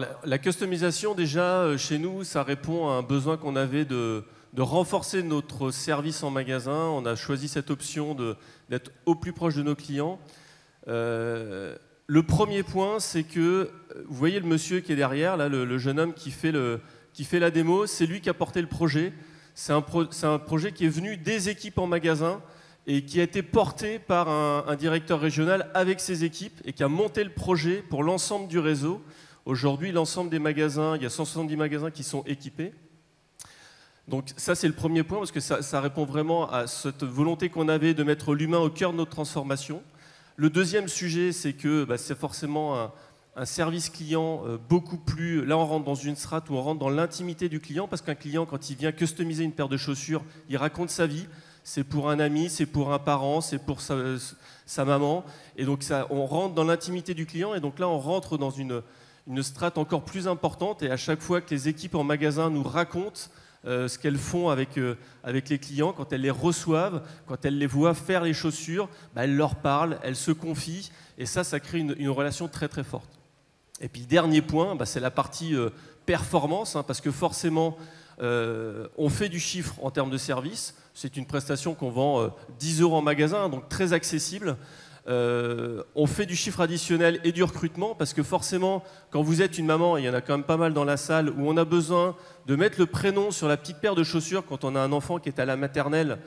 La customisation, déjà, chez nous, ça répond à un besoin qu'on avait de renforcer notre service en magasin. On a choisi cette option d'être au plus proche de nos clients. Le premier point, c'est que, vous voyez le monsieur qui est derrière, là, le jeune homme qui fait la démo, c'est lui qui a porté le projet. C'est un projet qui est venu des équipes en magasin et qui a été porté par un directeur régional avec ses équipes et qui a monté le projet pour l'ensemble du réseau. Aujourd'hui, l'ensemble des magasins, il y a 170 magasins qui sont équipés. Donc ça, c'est le premier point, parce que ça répond vraiment à cette volonté qu'on avait de mettre l'humain au cœur de notre transformation. Le deuxième sujet, c'est que c'est forcément un service client beaucoup plus... Là, on rentre dans une strate où on rentre dans l'intimité du client, parce qu'un client, quand il vient customiser une paire de chaussures, il raconte sa vie. C'est pour un ami, c'est pour un parent, c'est pour sa maman. Et donc, on rentre dans l'intimité du client, et donc là, on rentre dans une strate encore plus importante, et à chaque fois que les équipes en magasin nous racontent ce qu'elles font avec les clients, quand elles les reçoivent, quand elles les voient faire les chaussures, elles leur parlent, elles se confient, et ça crée une relation très très forte. Et puis dernier point, c'est la partie performance, parce que forcément on fait du chiffre en termes de service. C'est une prestation qu'on vend 10 € en magasin, donc très accessible. On fait du chiffre additionnel et du recrutement, parce que forcément, quand vous êtes une maman, et il y en a quand même pas mal dans la salle, où on a besoin de mettre le prénom sur la petite paire de chaussures quand on a un enfant qui est à la maternelle,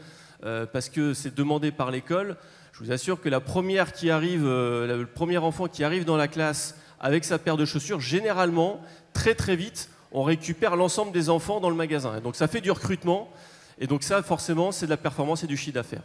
parce que c'est demandé par l'école, je vous assure que le premier enfant qui arrive dans la classe avec sa paire de chaussures, généralement, très très vite, on récupère l'ensemble des enfants dans le magasin. Et donc ça fait du recrutement, et donc ça, forcément, c'est de la performance et du chiffre d'affaires.